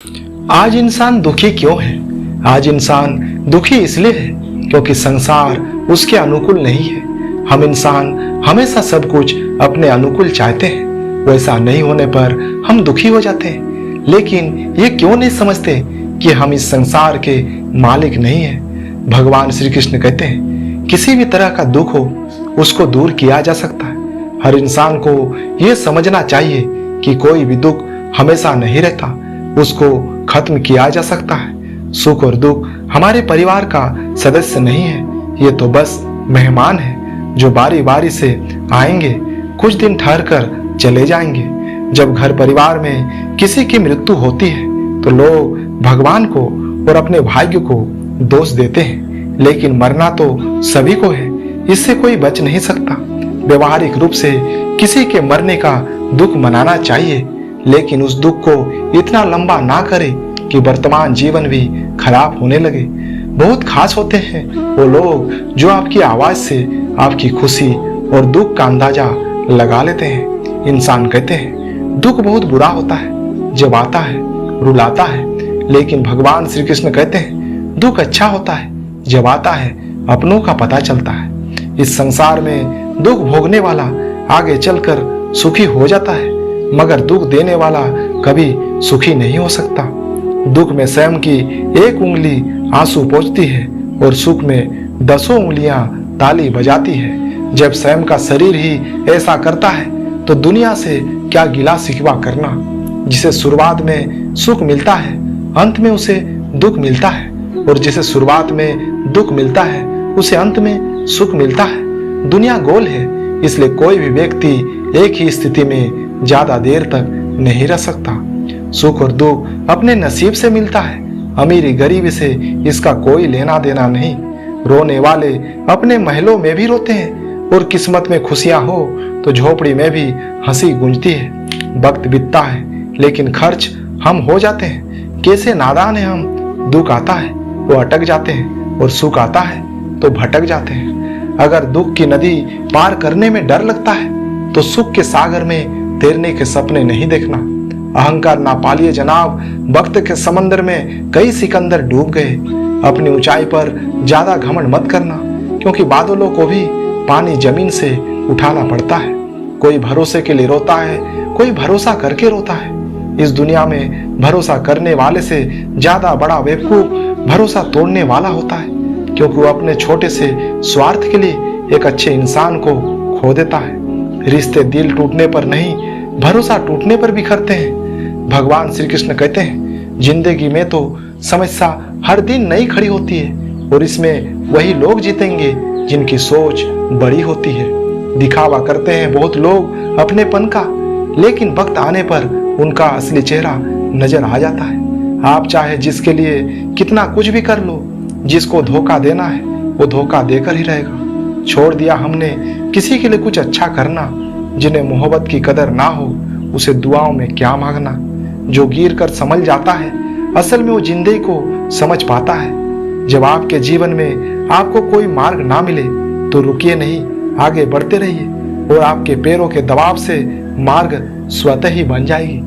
आज इंसान दुखी क्यों है? आज इंसान दुखी इसलिए है क्योंकि संसार उसके अनुकूल नहीं है। हम इंसान हमेशा सब कुछ अपने अनुकूल चाहते हैं, वैसा नहीं होने पर हम दुखी हो जाते हैं। लेकिन ये क्यों नहीं समझते कि हम इस संसार के मालिक नहीं हैं। भगवान श्री कृष्ण कहते हैं किसी भी तरह का दुख हो उसको दूर किया जा सकता है। हर इंसान को ये समझना चाहिए कि कोई भी दुख हमेशा नहीं रहता, उसको खत्म किया जा सकता है। सुख और दुख हमारे परिवार का सदस्य नहीं है, ये तो बस मेहमान है जो बारी बारी से आएंगे, कुछ दिन ठहर कर चले जाएंगे। जब घर परिवार में किसी की मृत्यु होती है तो लोग भगवान को और अपने भाग्य को दोष देते हैं, लेकिन मरना तो सभी को है, इससे कोई बच नहीं सकता। व्यवहारिक रूप से किसी के मरने का दुख मनाना चाहिए, लेकिन उस दुख को इतना लंबा ना करे कि वर्तमान जीवन भी खराब होने लगे। बहुत खास होते हैं वो लोग जो आपकी आवाज से आपकी खुशी और दुख का अंदाजा लगा लेते हैं। इंसान कहते हैं दुख बहुत बुरा होता है, जब आता है रुलाता है, लेकिन भगवान श्री कृष्ण कहते हैं दुख अच्छा होता है, जब आता है अपनों का पता चलता है। इस संसार में दुख भोगने वाला आगे चलकर सुखी हो जाता है, मगर दुख देने वाला कभी सुखी नहीं हो सकता। दुख में स्वयं की एक उंगली आंसू पोंछती है और सुख में 10 उंगलियां ताली बजाती है। जब स्वयं का शरीर ही ऐसा करता है तो दुनिया से क्या गिला शिकवा करना। जिसे शुरुआत में सुख मिलता है अंत में उसे दुख मिलता है, और जिसे शुरुआत में दुख मिलता है उसे अंत में सुख मिलता है। दुनिया गोल है, इसलिए कोई भी व्यक्ति एक ही स्थिति में ज्यादा देर तक नहीं रह सकता। सुख और दुख अपने नसीब से मिलता है, अमीरी गरीबी से इसका कोई लेना देना नहीं। रोने वाले अपने महलों में भी रोते हैं, और किस्मत में खुशियां हो तो झोपड़ी में भी हंसी गूंजती है। वक्त बीतता है लेकिन खर्च हम हो जाते हैं। कैसे नादान है हम, दुख आता है वो अटक जाते हैं, और सुख आता है तो भटक जाते हैं। अगर दुख की नदी पार करने में डर लगता है तो सुख के सागर में तैरने के सपने नहीं देखना। अहंकार ना पालिए जनाब, वक्त के समंदर में कई सिकंदर डूब गए। अपनी ऊंचाई पर ज्यादा घमंड मत करना, क्योंकि बादलों को भी पानी जमीन से उठाना पड़ता है। कोई भरोसे के लिए रोता है, कोई भरोसा करके रोता है। इस दुनिया में भरोसा करने वाले से ज्यादा बड़ा बेवकूफ भरोसा तोड़ने वाला होता है, क्योंकि वो अपने छोटे से स्वार्थ के लिए एक अच्छे इंसान को खो देता है। रिश्ते दिल टूटने पर नहीं, भरोसा टूटने पर बिखरते हैं। भगवान श्री कृष्ण कहते हैं जिंदगी में तो समस्या हर दिन नई खड़ी होती है, और इसमें वही लोग जीतेंगे जिनकी सोच बड़ी होती है। दिखावा करते हैं बहुत लोग अपनेपन का, लेकिन वक्त आने पर उनका असली चेहरा नजर आ जाता है। आप चाहे जिसके लिए कितना कुछ भी कर लो, जिसको धोखा देना है वो धोखा देकर ही रहेगा। छोड़ दिया हमने किसी के लिए कुछ अच्छा करना, जिन्हें मोहब्बत की कदर ना हो उसे दुआओं में क्या मांगना। जो गिर कर संभल जाता है असल में वो जिंदगी को समझ पाता है। जब आपके जीवन में आपको कोई मार्ग ना मिले तो रुकिए नहीं, आगे बढ़ते रहिए, और आपके पैरों के दबाव से मार्ग स्वतः ही बन जाएगी।